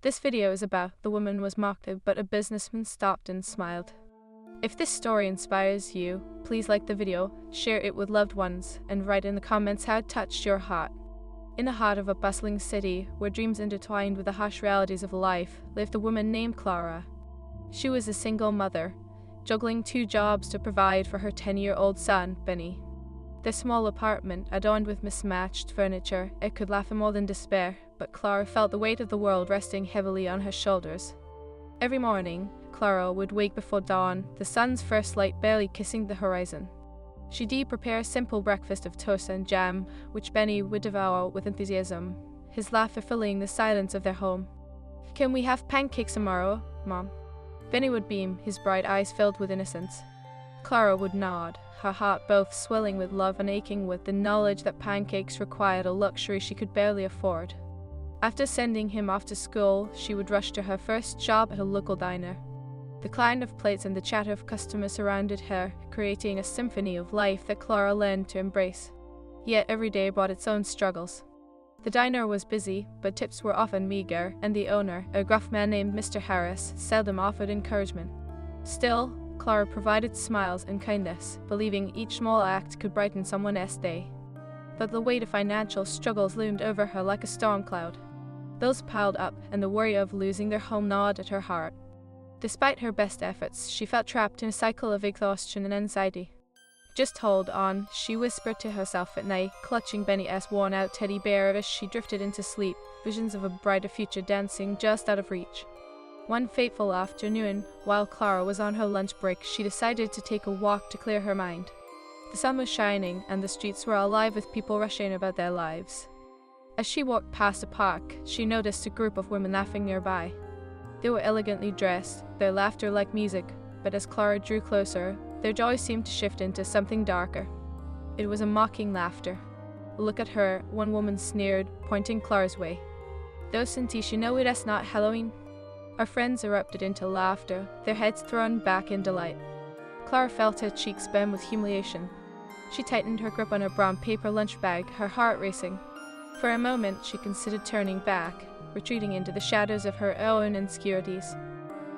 This video is about the woman was mocked but a businessman stopped and smiled. If this story inspires you, please like the video, share it with loved ones, and write in the comments how it touched your heart. In the heart of a bustling city, where dreams intertwined with the harsh realities of life, lived a woman named Clara. She was a single mother, juggling 2 jobs to provide for her 10-year-old son, Benny. Their small apartment, adorned with mismatched furniture, it could laugh more than despair, but Clara felt the weight of the world resting heavily on her shoulders. Every morning, Clara would wake before dawn, the sun's first light barely kissing the horizon. She'd prepare a simple breakfast of toast and jam, which Benny would devour with enthusiasm, his laughter filling the silence of their home. "Can we have pancakes tomorrow, Mom?" Benny would beam, his bright eyes filled with innocence. Clara would nod, her heart both swelling with love and aching with the knowledge that pancakes required a luxury she could barely afford. After sending him off to school, she would rush to her first job at a local diner. The clang of plates and the chatter of customers surrounded her, creating a symphony of life that Clara learned to embrace. Yet every day brought its own struggles. The diner was busy, but tips were often meager, and the owner, a gruff man named Mr. Harris, seldom offered encouragement. Still, Clara provided smiles and kindness, believing each small act could brighten someone else's day. But the weight of financial struggles loomed over her like a storm cloud. Bills piled up, and the worry of losing their home gnawed at her heart. Despite her best efforts, she felt trapped in a cycle of exhaustion and anxiety. "Just hold on," she whispered to herself at night, clutching Benny's worn-out teddy bear as she drifted into sleep, visions of a brighter future dancing just out of reach. One fateful afternoon, while Clara was on her lunch break, she decided to take a walk to clear her mind. The sun was shining, and the streets were alive with people rushing about their lives. As she walked past a park, she noticed a group of women laughing nearby. They were elegantly dressed, their laughter like music, but as Clara drew closer, their joy seemed to shift into something darker. It was a mocking laughter. "Look at her," one woman sneered, pointing Clara's way. "Doesn't she know it's not Halloween?" Our friends erupted into laughter, their heads thrown back in delight. Clara felt her cheeks burn with humiliation. She tightened her grip on her brown paper lunch bag, her heart racing. For a moment, she considered turning back, retreating into the shadows of her own insecurities.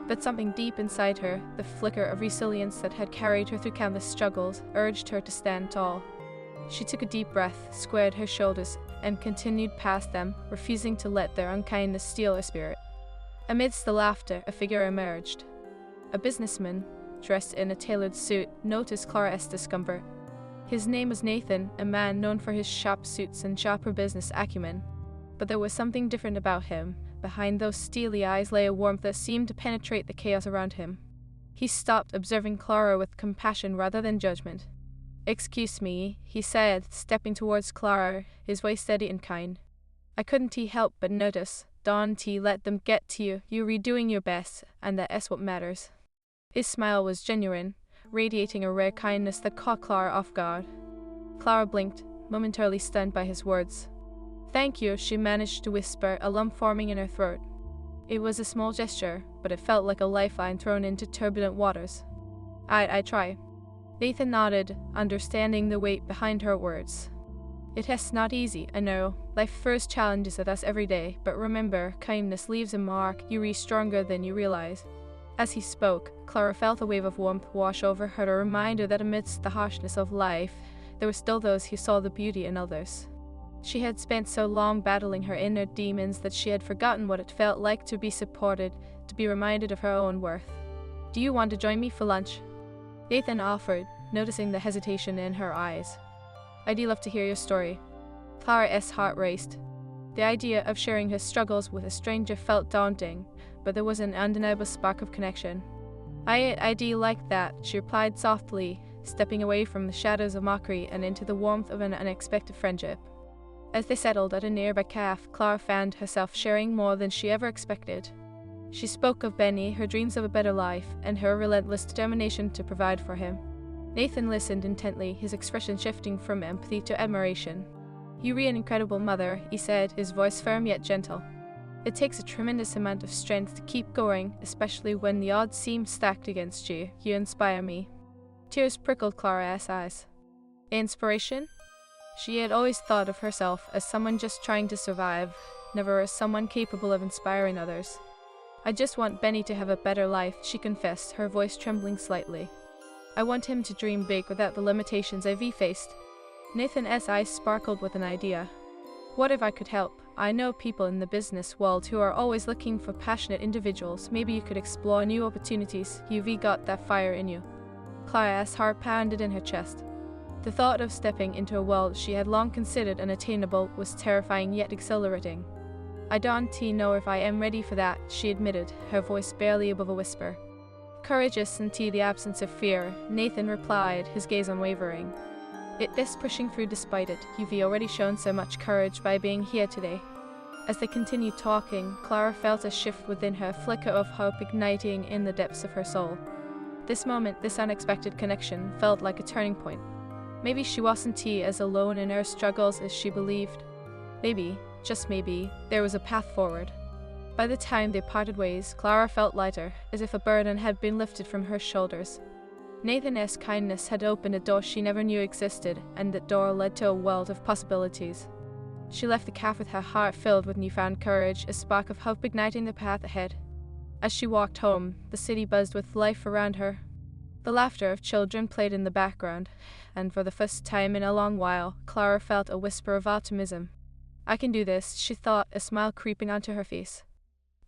But something deep inside her, the flicker of resilience that had carried her through countless struggles, urged her to stand tall. She took a deep breath, squared her shoulders, and continued past them, refusing to let their unkindness steal her spirit. Amidst the laughter, a figure emerged. A businessman, dressed in a tailored suit, noticed Clara's discomfort. His name was Nathan, a man known for his sharp suits and sharper business acumen. But there was something different about him. Behind those steely eyes lay a warmth that seemed to penetrate the chaos around him. He stopped, observing Clara with compassion rather than judgment. "Excuse me," he said, stepping towards Clara, his voice steady and kind. "I couldn't help but notice. Don't let them get to you. You're redoing your best, and that's what matters." His smile was genuine, radiating a rare kindness that caught Clara off guard. Clara blinked, momentarily stunned by his words. "Thank you," she managed to whisper, a lump forming in her throat. It was a small gesture, but it felt like a lifeline thrown into turbulent waters. I try." Nathan nodded, understanding the weight behind her words. "It's not easy, I know. Life throws challenges at us every day, but remember, kindness leaves a mark. You reach stronger than you realize." As he spoke, Clara felt a wave of warmth wash over her, a reminder that amidst the harshness of life, there were still those who saw the beauty in others. She had spent so long battling her inner demons that she had forgotten what it felt like to be supported, to be reminded of her own worth. "Do you want to join me for lunch?" Nathan offered, noticing the hesitation in her eyes. "I'd love to hear your story." Clara's heart raced. The idea of sharing her struggles with a stranger felt daunting, but there was an undeniable spark of connection. I'd like that," she replied softly, stepping away from the shadows of mockery and into the warmth of an unexpected friendship. As they settled at a nearby cafe, Clara found herself sharing more than she ever expected. She spoke of Benny, her dreams of a better life, and her relentless determination to provide for him. Nathan listened intently, his expression shifting from empathy to admiration. "You're an incredible mother," he said, his voice firm yet gentle. "It takes a tremendous amount of strength to keep going, especially when the odds seem stacked against you. You inspire me." Tears prickled Clara's eyes. Inspiration? She had always thought of herself as someone just trying to survive, never as someone capable of inspiring others. I just want Benny to have a better life, she confessed, her voice trembling slightly. I want him to dream big without the limitations I've faced. Nathan's eyes sparkled with an idea. What if I could help? I know people in the business world who are always looking for passionate individuals. Maybe you could explore new opportunities. You've got that fire in you. Clara's heart pounded in her chest. The thought of stepping into a world she had long considered unattainable was terrifying yet exhilarating. I don't know if I am ready for that, she admitted, her voice barely above a whisper. Courageous and the absence of fear, Nathan replied, his gaze unwavering. It is pushing through despite it. You've already shown so much courage by being here today. As they continued talking, Clara felt a shift within her, a flicker of hope igniting in the depths of her soul. This moment, this unexpected connection, felt like a turning point. Maybe she wasn't as alone in her struggles as she believed. Maybe, just maybe, there was a path forward. By the time they parted ways, Clara felt lighter, as if a burden had been lifted from her shoulders. Nathan's kindness had opened a door she never knew existed, and that door led to a world of possibilities. She left the cafe with her heart filled with newfound courage, a spark of hope igniting the path ahead. As she walked home, the city buzzed with life around her. The laughter of children played in the background, and for the first time in a long while, Clara felt a whisper of optimism. I can do this, she thought, a smile creeping onto her face.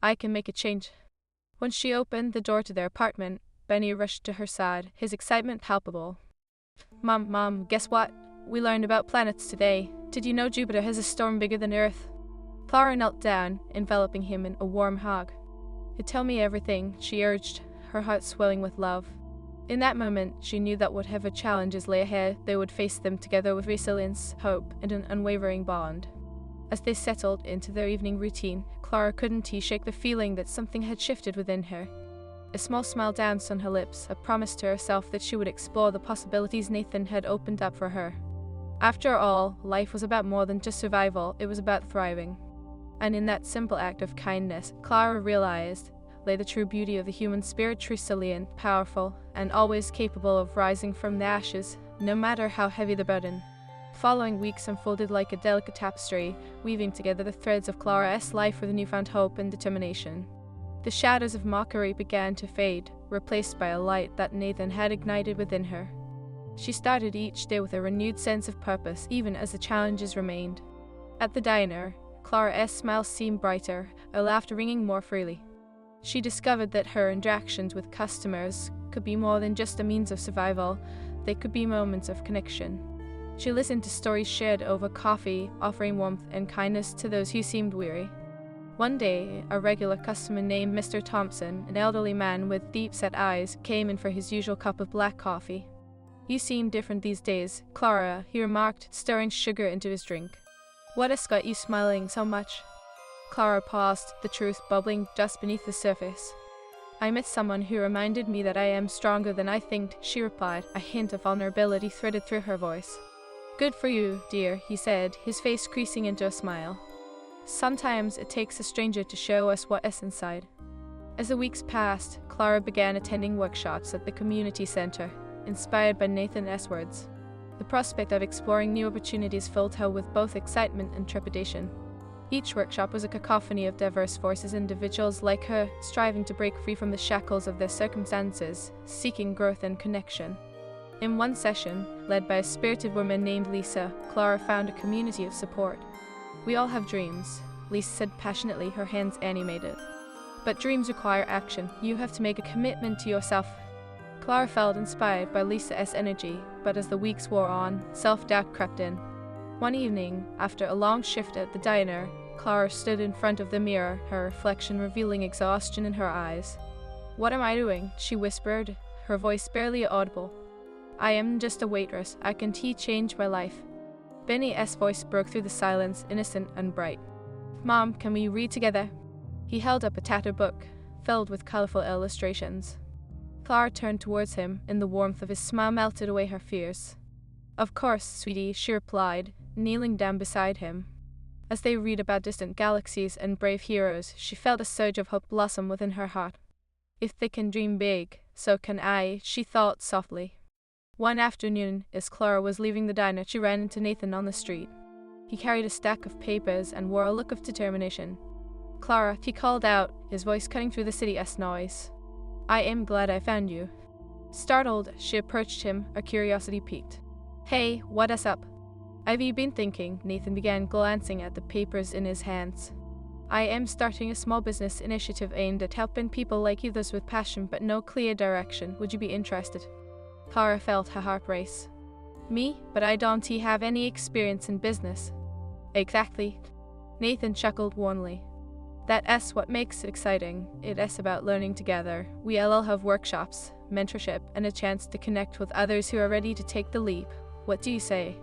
I can make a change. When she opened the door to their apartment, Benny rushed to her side, his excitement palpable. Mom, guess what? We learned about planets today. Did you know Jupiter has a storm bigger than Earth? Clara knelt down, enveloping him in a warm hug. Tell me everything, she urged, her heart swelling with love. In that moment, she knew that whatever challenges lay ahead, they would face them together with resilience, hope, and an unwavering bond. As they settled into their evening routine, Clara couldn't shake the feeling that something had shifted within her. A small smile danced on her lips, a promise to herself that she would explore the possibilities Nathan had opened up for her. After all, life was about more than just survival, it was about thriving. And in that simple act of kindness, Clara realized lay the true beauty of the human spirit, resilient, powerful, and always capable of rising from the ashes, no matter how heavy the burden. Following weeks unfolded like a delicate tapestry, weaving together the threads of Clara's life with newfound hope and determination. The shadows of mockery began to fade, replaced by a light that Nathan had ignited within her. She started each day with a renewed sense of purpose, even as the challenges remained. At the diner, Clara's smile seemed brighter, her laughter ringing more freely. She discovered that her interactions with customers could be more than just a means of survival, they could be moments of connection. She listened to stories shared over coffee, offering warmth and kindness to those who seemed weary. One day, a regular customer named Mr. Thompson, an elderly man with deep-set eyes, came in for his usual cup of black coffee. You seem different these days, Clara, he remarked, stirring sugar into his drink. What has got you smiling so much? Clara paused, the truth bubbling just beneath the surface. I met someone who reminded me that I am stronger than I think, she replied, a hint of vulnerability threaded through her voice. Good for you, dear, he said, his face creasing into a smile. Sometimes it takes a stranger to show us what is inside. As the weeks passed, Clara began attending workshops at the community center, inspired by Nathan's words. The prospect of exploring new opportunities filled her with both excitement and trepidation. Each workshop was a cacophony of diverse voices, individuals like her, striving to break free from the shackles of their circumstances, seeking growth and connection. In one session, led by a spirited woman named Lisa, Clara found a community of support. We all have dreams, Lisa said passionately, her hands animated. But dreams require action. You have to make a commitment to yourself. Clara felt inspired by Lisa's energy, but as the weeks wore on, self-doubt crept in. One evening, after a long shift at the diner, Clara stood in front of the mirror, her reflection revealing exhaustion in her eyes. What am I doing? She whispered, her voice barely audible. I am just a waitress. I can change my life. Benny's voice broke through the silence, innocent and bright. Mom, can we read together? He held up a tattered book, filled with colorful illustrations. Clara turned towards him, and the warmth of his smile melted away her fears. Of course, sweetie, she replied, kneeling down beside him. As they read about distant galaxies and brave heroes, she felt a surge of hope blossom within her heart. If they can dream big, so can I, she thought softly. One afternoon, as Clara was leaving the diner, she ran into Nathan on the street. He carried a stack of papers and wore a look of determination. "Clara," he called out, his voice cutting through the city's noise. "I am glad I found you." Startled, she approached him, her curiosity piqued. "Hey, what's up?" "Have you been thinking?" Nathan began, glancing at the papers in his hands. "I am starting a small business initiative aimed at helping people like you, those with passion but no clear direction. Would you be interested?" Clara felt her heart race. "Me? But I don't have any experience in business." "Exactly." Nathan chuckled warmly. "That's what makes it exciting. It's about learning together. We'll have workshops, mentorship, and a chance to connect with others who are ready to take the leap. What do you say?"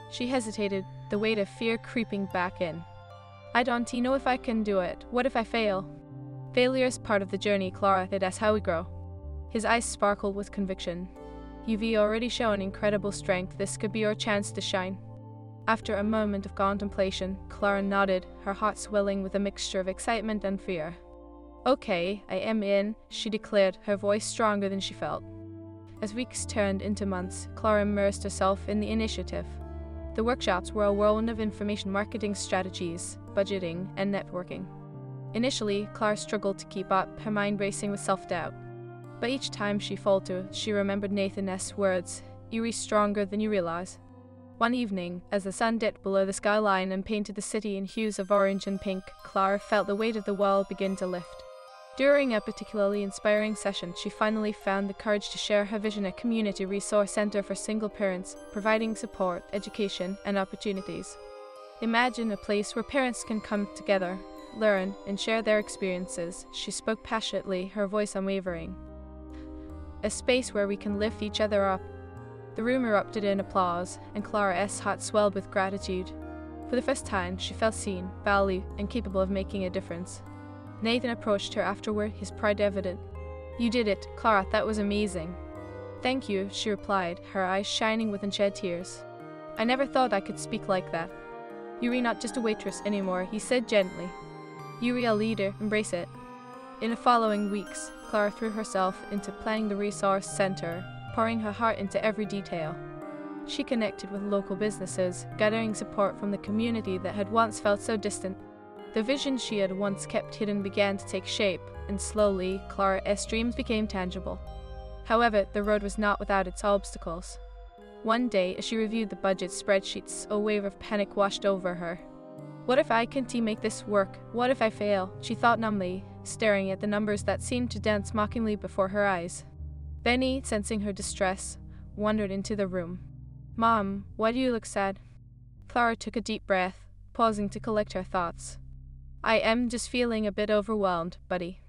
She hesitated, the weight of fear creeping back in. "I don't know if I can do it. What if I fail?" "Failure is part of the journey, Clara. That's how we grow." His eyes sparkled with conviction. "You've already shown incredible strength. This could be your chance to shine." After a moment of contemplation, Clara nodded, her heart swelling with a mixture of excitement and fear. "Okay, I am in," she declared, her voice stronger than she felt. As weeks turned into months, Clara immersed herself in the initiative. The workshops were a whirlwind of information, marketing strategies, budgeting, and networking. Initially, Clara struggled to keep up, her mind racing with self-doubt. But each time she faltered, she remembered Nathan's words, "You're stronger than you realize." One evening, as the sun dipped below the skyline and painted the city in hues of orange and pink, Clara felt the weight of the world begin to lift. During a particularly inspiring session, she finally found the courage to share her vision: a community resource center for single parents, providing support, education, and opportunities. "Imagine a place where parents can come together, learn, and share their experiences," she spoke passionately, her voice unwavering. "A space where we can lift each other up." The room erupted in applause, and Clara's heart swelled with gratitude. For the first time, she felt seen, valued, and capable of making a difference. Nathan approached her afterward, his pride evident. "You did it, Clara, that was amazing." "Thank you," she replied, her eyes shining with unshed tears. "I never thought I could speak like that." "You're not just a waitress anymore," he said gently. "You're a leader, embrace it." In the following weeks, Clara threw herself into planning the resource center, pouring her heart into every detail. She connected with local businesses, gathering support from the community that had once felt so distant. The vision she had once kept hidden began to take shape, and slowly, Clara's dreams became tangible. However, the road was not without its obstacles. One day, as she reviewed the budget spreadsheets, a wave of panic washed over her. "What if I can't make this work? What if I fail?" she thought numbly, staring at the numbers that seemed to dance mockingly before her eyes. Benny, sensing her distress, wandered into the room. "Mom, why do you look sad?" Clara took a deep breath, pausing to collect her thoughts. "I am just feeling a bit overwhelmed, buddy."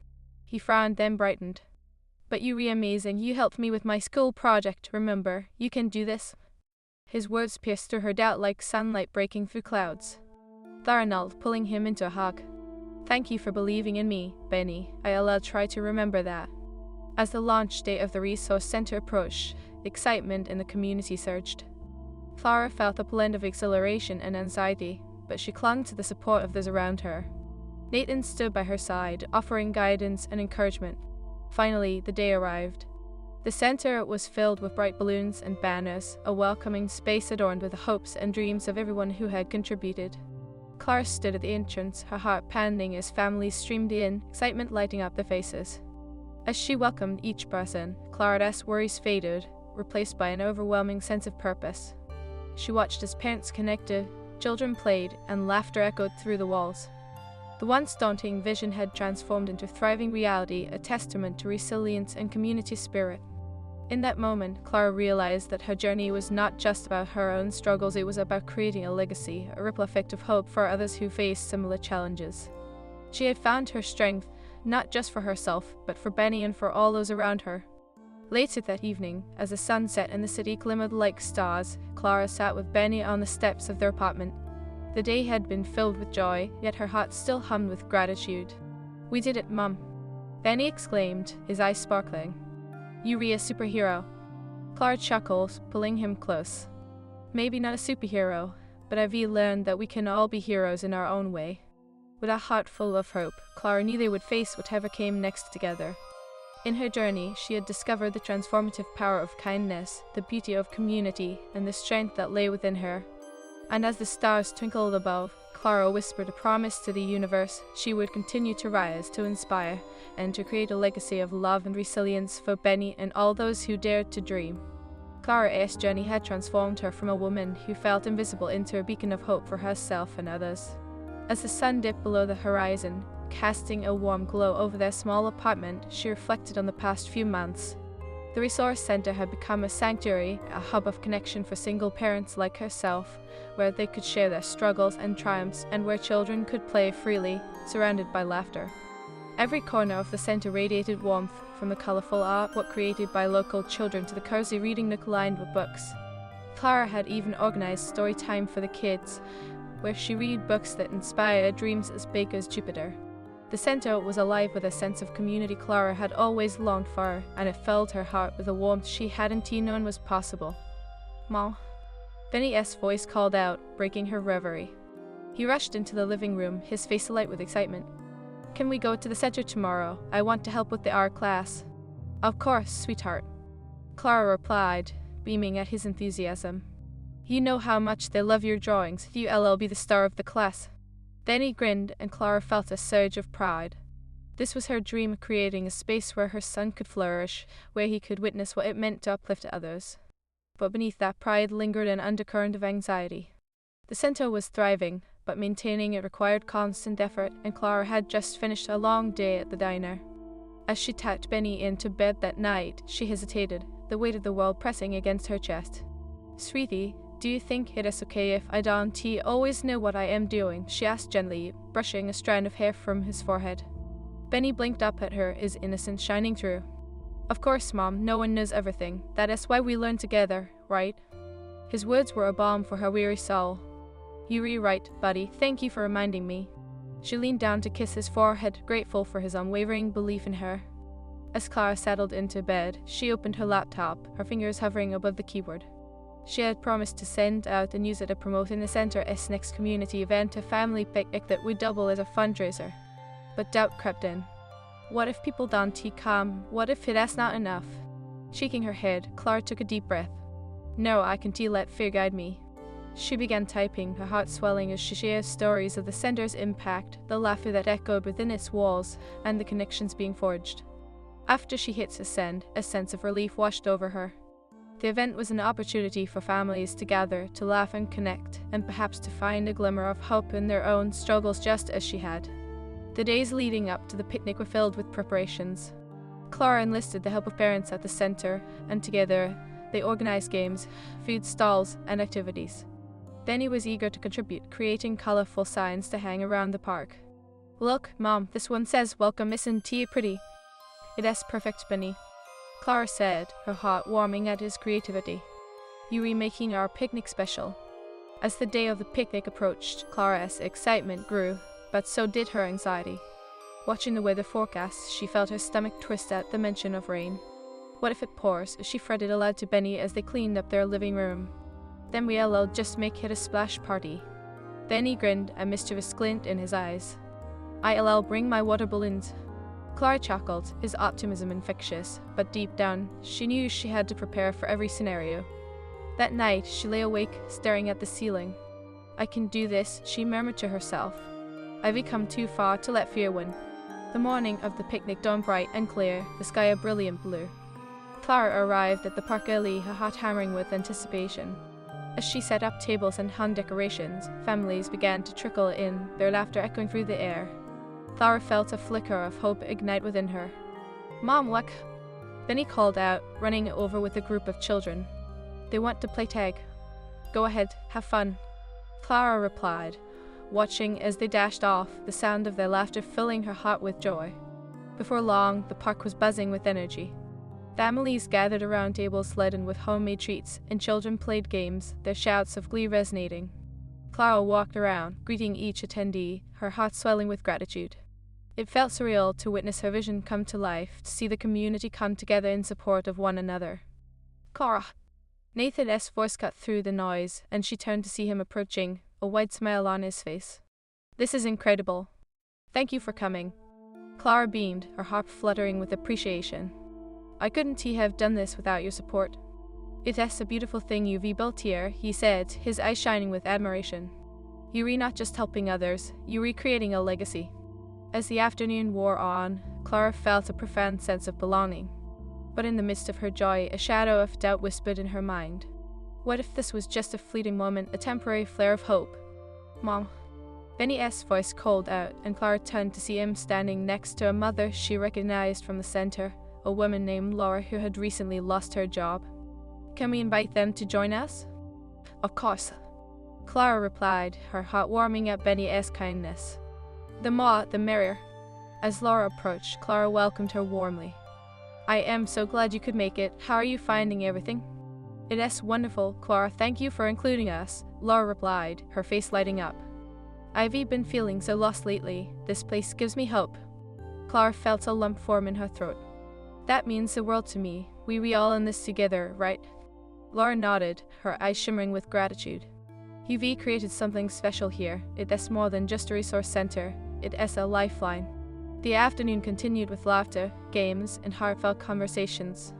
He frowned, then brightened. "But you were amazing. You helped me with my school project, remember? You can do this." His words pierced through her doubt like sunlight breaking through clouds. Clara knelt, pulling him into a hug. "Thank you for believing in me, Benny. I'll try to remember that." As the launch date of the resource center approached, excitement in the community surged. Clara felt a blend of exhilaration and anxiety, but she clung to the support of those around her. Nathan stood by her side, offering guidance and encouragement. Finally, the day arrived. The center was filled with bright balloons and banners, a welcoming space adorned with the hopes and dreams of everyone who had contributed. Clara stood at the entrance, her heart pounding as families streamed in, excitement lighting up their faces. As she welcomed each person, Clara's worries faded, replaced by an overwhelming sense of purpose. She watched as parents connected, children played, and laughter echoed through the walls. The once daunting vision had transformed into thriving reality, a testament to resilience and community spirit. In that moment, Clara realized that her journey was not just about her own struggles, it was about creating a legacy, a ripple effect of hope for others who faced similar challenges. She had found her strength, not just for herself, but for Benny and for all those around her. Later that evening, as the sun set and the city glimmered like stars, Clara sat with Benny on the steps of their apartment. The day had been filled with joy, yet her heart still hummed with gratitude. "We did it, Mum," Benny exclaimed, his eyes sparkling. "You're a superhero." Clara chuckled, pulling him close. "Maybe not a superhero, but I've learned that we can all be heroes in our own way." With a heart full of hope, Clara knew they would face whatever came next together. In her journey, she had discovered the transformative power of kindness, the beauty of community, and the strength that lay within her. And as the stars twinkled above, Clara whispered a promise to the universe she would continue to rise, to inspire, and to create a legacy of love and resilience for Benny and all those who dared to dream. Clara's journey had transformed her from a woman who felt invisible into a beacon of hope for herself and others. As the sun dipped below the horizon, casting a warm glow over their small apartment, she reflected on the past few months. The resource center had become a sanctuary, a hub of connection for single parents like herself, where they could share their struggles and triumphs and where children could play freely, surrounded by laughter. Every corner of the center radiated warmth, from the colorful artwork created by local children to the cozy reading nook lined with books. Clara had even organized story time for the kids, where she read books that inspired dreams as big as Jupiter. The center was alive with a sense of community Clara had always longed for, and it filled her heart with a warmth she hadn't known was possible. "Mom." Benny's voice called out, breaking her reverie. He rushed into the living room, his face alight with excitement. "Can we go to the center tomorrow? I want to help with the art class." "Of course, sweetheart," Clara replied, beaming at his enthusiasm. "You know how much they love your drawings. You'll be the star of the class." Benny grinned, and Clara felt a surge of pride. This was her dream of creating a space where her son could flourish, where he could witness what it meant to uplift others. But beneath that pride lingered an undercurrent of anxiety. The center was thriving, but maintaining it required constant effort, and Clara had just finished a long day at the diner. As she tucked Benny into bed that night, she hesitated, the weight of the world pressing against her chest. "Sweetie, do you think it is okay if I don't always know what I am doing?" she asked gently, brushing a strand of hair from his forehead. Benny blinked up at her, his innocence shining through. "Of course, Mom, no one knows everything. That is why we learn together, right?" His words were a balm for her weary soul. "You're right, buddy. Thank you for reminding me." She leaned down to kiss his forehead, grateful for his unwavering belief in her. As Clara settled into bed, she opened her laptop, her fingers hovering above the keyboard. She had promised to send out a newsletter promoting the center's next community event, a family picnic that would double as a fundraiser. But doubt crept in. What if people don't come? What if that's not enough? Shaking her head, Clara took a deep breath. "No, I can't let fear guide me." She began typing, her heart swelling as she shared stories of the center's impact, the laughter that echoed within its walls, and the connections being forged. After she hit send, a sense of relief washed over her. The event was an opportunity for families to gather, to laugh and connect, and perhaps to find a glimmer of hope in their own struggles just as she had. The days leading up to the picnic were filled with preparations. Clara enlisted the help of parents at the center, and together they organized games, food stalls, and activities. Benny was eager to contribute, creating colorful signs to hang around the park. "Look, Mom, this one says, 'Welcome, isn't tea pretty?'" "It is perfect, Benny," Clara said, her heart warming at his creativity. "You remaking our picnic special." As the day of the picnic approached, Clara's excitement grew, but so did her anxiety. Watching the weather forecast, she felt her stomach twist at the mention of rain. "What if it pours?" she fretted aloud to Benny as they cleaned up their living room. "Then we'll just make it a splash party." Benny grinned, a mischievous glint in his eyes. "I'll bring my water balloons." Clara chuckled, his optimism infectious, but deep down, she knew she had to prepare for every scenario. That night, she lay awake, staring at the ceiling. "I can do this," she murmured to herself. "I've come too far to let fear win." The morning of the picnic dawned bright and clear, the sky a brilliant blue. Clara arrived at the park early, her heart hammering with anticipation. As she set up tables and hung decorations, families began to trickle in, their laughter echoing through the air. Clara felt a flicker of hope ignite within her. "Mom, look!" Benny called out, running over with a group of children. "They want to play tag." "Go ahead, have fun," Clara replied, watching as they dashed off, the sound of their laughter filling her heart with joy. Before long, the park was buzzing with energy. Families gathered around tables laden with homemade treats, and children played games, their shouts of glee resonating. Clara walked around, greeting each attendee, her heart swelling with gratitude. It felt surreal to witness her vision come to life, to see the community come together in support of one another. "Clara!" Nathan's voice cut through the noise, and she turned to see him approaching, a wide smile on his face. "This is incredible. Thank you for coming." Clara beamed, her heart fluttering with appreciation. "I couldn't have done this without your support." "It is a beautiful thing you've built here," he said, his eyes shining with admiration. "You're not just helping others, you're recreating a legacy." As the afternoon wore on, Clara felt a profound sense of belonging. But in the midst of her joy, a shadow of doubt whispered in her mind. What if this was just a fleeting moment, a temporary flare of hope? "Mom." Benny's voice called out, and Clara turned to see him standing next to a mother she recognized from the center, a woman named Laura who had recently lost her job. "Can we invite them to join us?" "Of course," Clara replied, her heart warming at Benny's kindness. "The more, the merrier." As Laura approached, Clara welcomed her warmly. "I am so glad you could make it. How are you finding everything?" "It is wonderful, Clara. Thank you for including us," Laura replied, her face lighting up. "I've been feeling so lost lately. This place gives me hope." Clara felt a lump form in her throat. "That means the world to me. We all in this together, right?" Laura nodded, her eyes shimmering with gratitude. "You've created something special here. It is more than just a resource center. It is a lifeline." The afternoon continued with laughter, games, and heartfelt conversations.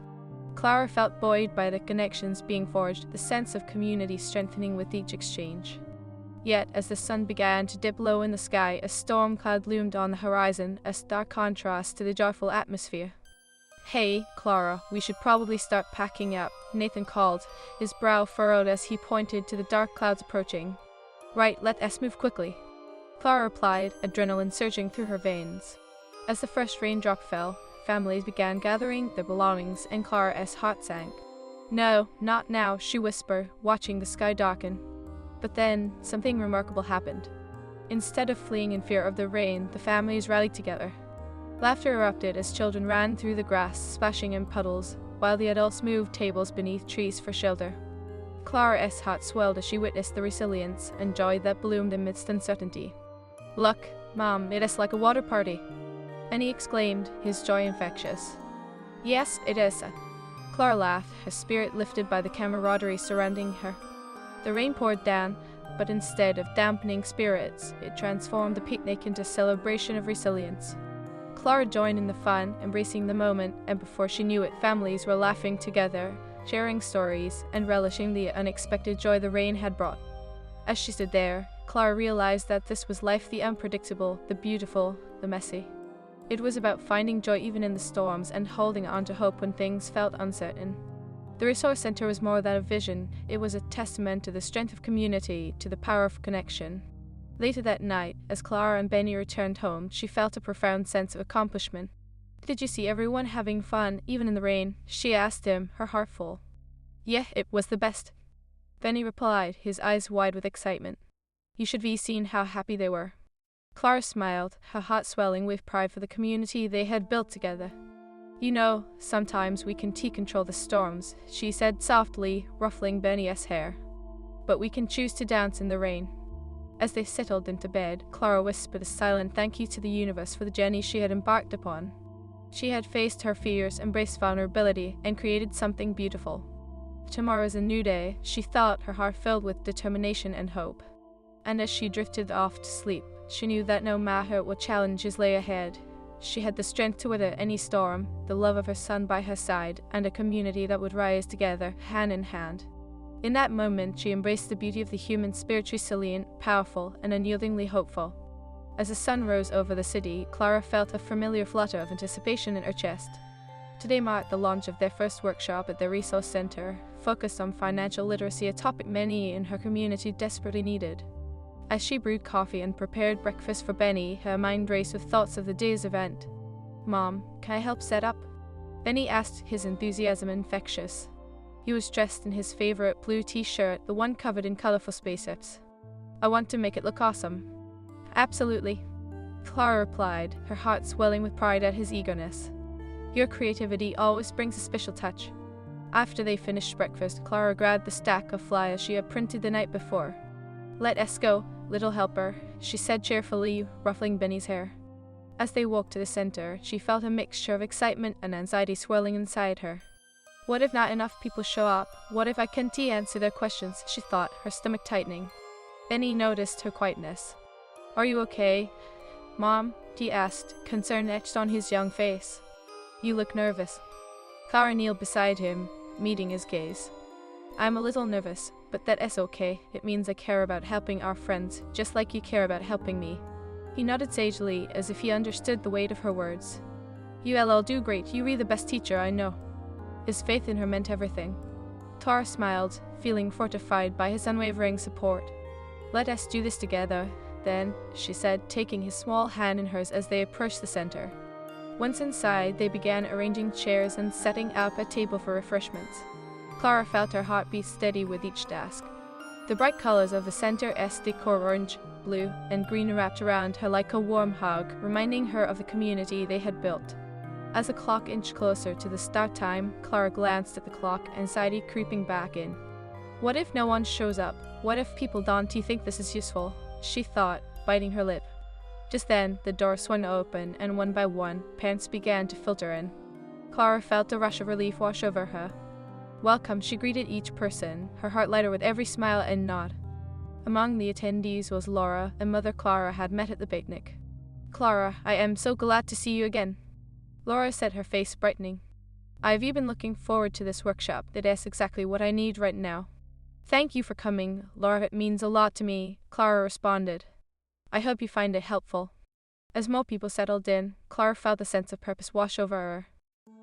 Clara felt buoyed by the connections being forged, the sense of community strengthening with each exchange. Yet, as the sun began to dip low in the sky, a storm cloud loomed on the horizon, a stark contrast to the joyful atmosphere. "Hey, Clara, we should probably start packing up," Nathan called, his brow furrowed as he pointed to the dark clouds approaching. "Right, let us move quickly," Clara replied, adrenaline surging through her veins. As the first raindrop fell, families began gathering their belongings, and Clara's heart sank. "No, not now," she whispered, watching the sky darken. But then, something remarkable happened. Instead of fleeing in fear of the rain, the families rallied together. Laughter erupted as children ran through the grass, splashing in puddles, while the adults moved tables beneath trees for shelter. Clara's heart swelled as she witnessed the resilience and joy that bloomed amidst uncertainty. "Look, Mom, it is like a water party," Benny exclaimed, his joy infectious. "Yes, it is," Clara laughed, her spirit lifted by the camaraderie surrounding her. The rain poured down, but instead of dampening spirits, it transformed the picnic into a celebration of resilience. Clara joined in the fun, embracing the moment, and before she knew it, families were laughing together, sharing stories, and relishing the unexpected joy the rain had brought. As she stood there, Clara realized that this was life, the unpredictable, the beautiful, the messy. It was about finding joy even in the storms and holding on to hope when things felt uncertain. The Resource Center was more than a vision. It was a testament to the strength of community, to the power of connection. Later that night, as Clara and Benny returned home, she felt a profound sense of accomplishment. "Did you see everyone having fun, even in the rain?" she asked him, her heart full. "Yeah, it was the best," Benny replied, his eyes wide with excitement. "You should be seeing how happy they were." Clara smiled, her heart swelling with pride for the community they had built together. "You know, sometimes we can control the storms," she said softly, ruffling Benny's hair. "But we can choose to dance in the rain." As they settled into bed, Clara whispered a silent thank you to the universe for the journey she had embarked upon. She had faced her fears, embraced vulnerability, and created something beautiful. Tomorrow is a new day, she thought, her heart filled with determination and hope. And as she drifted off to sleep, she knew that no matter what challenges lay ahead, she had the strength to weather any storm, the love of her son by her side, and a community that would rise together, hand in hand. In that moment, she embraced the beauty of the human spirit, resilient, powerful, and unyieldingly hopeful. As the sun rose over the city, Clara felt a familiar flutter of anticipation in her chest. Today marked the launch of their first workshop at the Resource Center, focused on financial literacy, a topic many in her community desperately needed. As she brewed coffee and prepared breakfast for Benny, her mind raced with thoughts of the day's event. "Mom, can I help set up?" Benny asked, his enthusiasm infectious. He was dressed in his favorite blue t-shirt, the one covered in colorful spaceships. "I want to make it look awesome." "Absolutely," Clara replied, her heart swelling with pride at his eagerness. "Your creativity always brings a special touch." After they finished breakfast, Clara grabbed the stack of flyers she had printed the night before. "Let us go, little helper," she said cheerfully, ruffling Benny's hair. As they walked to the center, she felt a mixture of excitement and anxiety swirling inside her. What if not enough people show up? What if I can't answer their questions? She thought, her stomach tightening. Benny noticed her quietness. "Are you okay, Mom?" he asked, concern etched on his young face. "You look nervous." Clara kneeled beside him, meeting his gaze. I'm a little nervous, but that is okay. It means I care about helping our friends, just like you care about helping me. He nodded sagely, as if he understood the weight of her words. You'll do great. You're the best teacher I know. His faith in her meant everything. Clara smiled, feeling fortified by his unwavering support. Let us do this together, then, she said, taking his small hand in hers as they approached the center. Once inside, they began arranging chairs and setting up a table for refreshments. Clara felt her heart beat steady with each task. The bright colors of the center's decor, orange, blue, and green, wrapped around her like a warm hug, reminding her of the community they had built. As the clock inched closer to the start time, Clara glanced at the clock, anxiety creeping back in. What if no one shows up? What if people don't think this is useful? She thought, biting her lip. Just then, the door swung open, and one by one, parents began to filter in. Clara felt a rush of relief wash over her. Welcome, she greeted each person, her heart lighter with every smile and nod. Among the attendees was Laura, a mother Clara had met at the picnic. Clara, I am so glad to see you again. Laura said, her face brightening. I've been looking forward to this workshop. That is exactly what I need right now. Thank you for coming, Laura. It means a lot to me, Clara responded. I hope you find it helpful. As more people settled in, Clara felt a sense of purpose wash over her.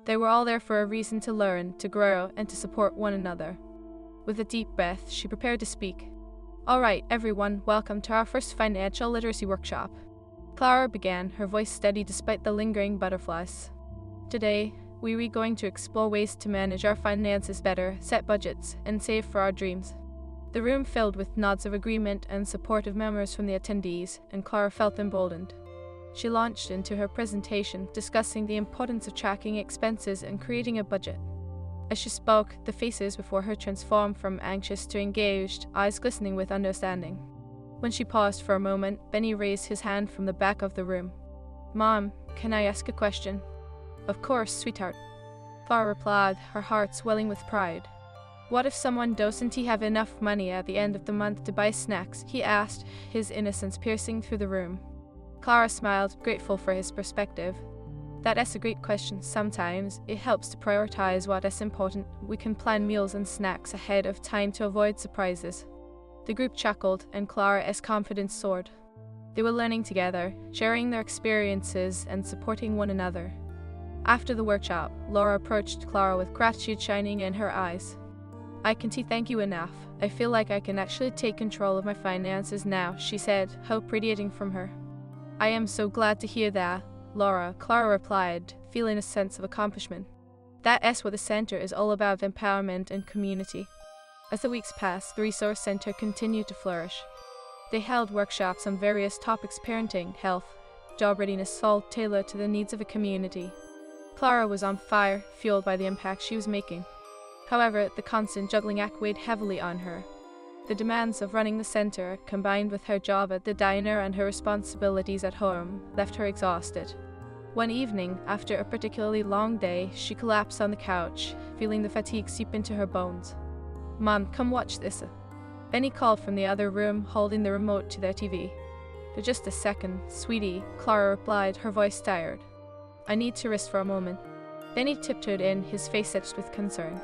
They were all there for a reason: to learn, to grow, and to support one another. With a deep breath, she prepared to speak. All right, everyone, welcome to our first financial literacy workshop. Clara began, her voice steady despite the lingering butterflies. Today, we're going to explore ways to manage our finances better, set budgets, and save for our dreams. The room filled with nods of agreement and supportive murmurs from the attendees, and Clara felt emboldened. She launched into her presentation, discussing the importance of tracking expenses and creating a budget. As she spoke, the faces before her transformed from anxious to engaged, eyes glistening with understanding. When she paused for a moment, Benny raised his hand from the back of the room. Mom, can I ask a question? Of course, sweetheart. Clara replied, her heart swelling with pride. What if someone doesn't have enough money at the end of the month to buy snacks? He asked, his innocence piercing through the room. Clara smiled, grateful for his perspective. That is a great question. Sometimes it helps to prioritize what is important. We can plan meals and snacks ahead of time to avoid surprises. The group chuckled, and Clara's confidence soared. They were learning together, sharing their experiences and supporting one another. After the workshop, Laura approached Clara with gratitude shining in her eyes. I can't thank you enough. I feel like I can actually take control of my finances now, she said, hope radiating from her. I am so glad to hear that, Laura, Clara replied, feeling a sense of accomplishment. That is what the center is all about: empowerment and community. As the weeks passed, the Resource Center continued to flourish. They held workshops on various topics: parenting, health, job readiness, all tailored to the needs of a community. Clara was on fire, fueled by the impact she was making. However, the constant juggling act weighed heavily on her. The demands of running the center, combined with her job at the diner and her responsibilities at home, left her exhausted. One evening, after a particularly long day, she collapsed on the couch, feeling the fatigue seep into her bones. Mom, come watch this. Benny called from the other room, holding the remote to their TV. For just a second, sweetie, Clara replied, her voice tired. I need to rest for a moment. Benny tiptoed in, his face etched with concern.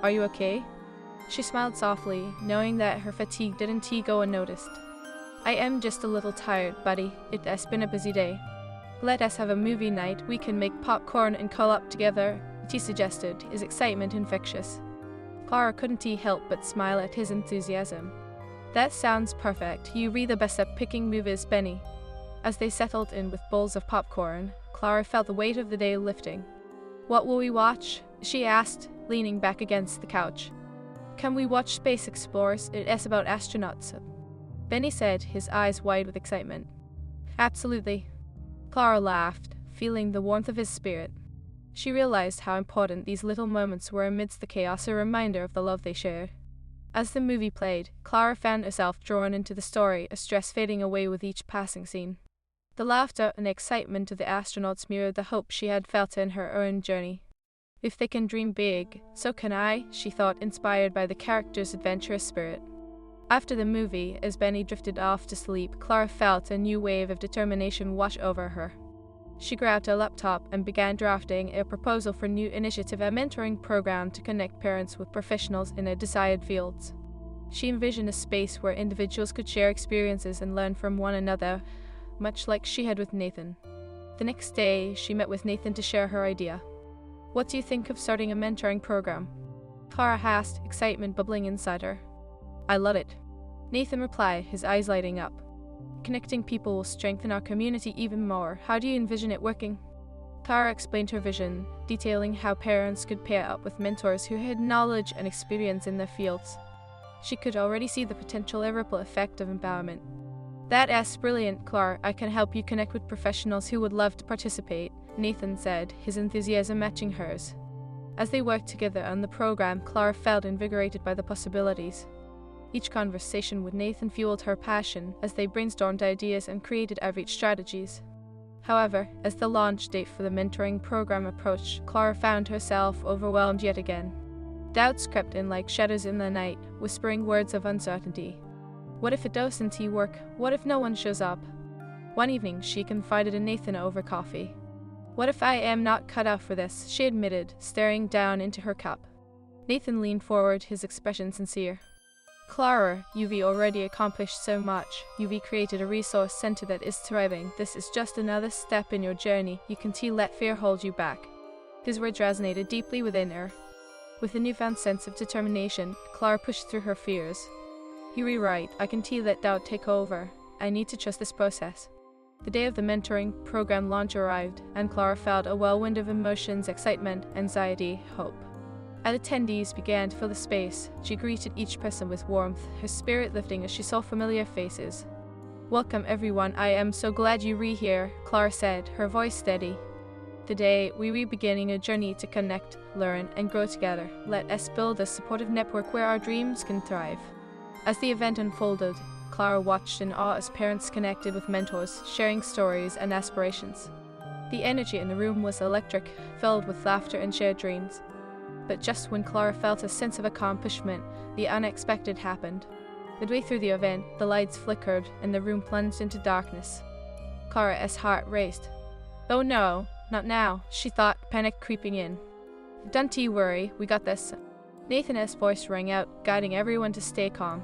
Are you okay? She smiled softly, knowing that her fatigue didn't go unnoticed. I am just a little tired, buddy. It has been a busy day. Let us have a movie night. We can make popcorn and curl up together, he suggested, his excitement infectious. Clara couldn't help but smile at his enthusiasm. That sounds perfect. You read the best at picking movies, Benny. As they settled in with bowls of popcorn, Clara felt the weight of the day lifting. What will we watch? She asked, leaning back against the couch. Can we watch Space Explorers? It is about astronauts. Benny said, his eyes wide with excitement. Absolutely. Clara laughed, feeling the warmth of his spirit. She realized how important these little moments were amidst the chaos, a reminder of the love they shared. As the movie played, Clara found herself drawn into the story, a stress fading away with each passing scene. The laughter and excitement of the astronauts mirrored the hope she had felt in her own journey. If they can dream big, so can I, she thought, inspired by the character's adventurous spirit. After the movie, as Benny drifted off to sleep, Clara felt a new wave of determination wash over her. She grabbed her laptop and began drafting a proposal for a new initiative, a mentoring program to connect parents with professionals in their desired fields. She envisioned a space where individuals could share experiences and learn from one another, much like she had with Nathan. The next day, she met with Nathan to share her idea. "What do you think of starting a mentoring program?" Clara asked, excitement bubbling inside her. "I love it," Nathan replied, his eyes lighting up. "Connecting people will strengthen our community even more. How do you envision it working?" Clara explained her vision, detailing how parents could pair up with mentors who had knowledge and experience in their fields. She could already see the potential ripple effect of empowerment. "That's brilliant, Clara. I can help you connect with professionals who would love to participate," Nathan said, his enthusiasm matching hers. As they worked together on the program, Clara felt invigorated by the possibilities. Each conversation with Nathan fueled her passion as they brainstormed ideas and created outreach strategies. However, as the launch date for the mentoring program approached, Clara found herself overwhelmed yet again. Doubts crept in like shadows in the night, whispering words of uncertainty. What if it doesn't work? What if no one shows up? One evening, she confided in Nathan over coffee. "What if I am not cut out for this?" she admitted, staring down into her cup. Nathan leaned forward, his expression sincere. "Clara, you've already accomplished so much. You've created a resource center that is thriving. This is just another step in your journey. You can't let fear hold you back." His words resonated deeply within her. With a newfound sense of determination, Clara pushed through her fears. "You're right. I can't let doubt take over. I need to trust this process." The day of the mentoring program launch arrived, and Clara felt a whirlwind of emotions: excitement, anxiety, hope. As attendees began to fill the space, she greeted each person with warmth, her spirit lifting as she saw familiar faces. "Welcome everyone, I am so glad you're here," Clara said, her voice steady. "Today, we're beginning a journey to connect, learn, and grow together. Let us build a supportive network where our dreams can thrive." As the event unfolded, Clara watched in awe as parents connected with mentors, sharing stories and aspirations. The energy in the room was electric, filled with laughter and shared dreams. But just when Clara felt a sense of accomplishment, the unexpected happened. Midway through the event, the lights flickered and the room plunged into darkness. Clara's heart raced. "Oh no, not now," she thought, panic creeping in. "Don't you worry, we got this." Nathan's voice rang out, guiding everyone to stay calm.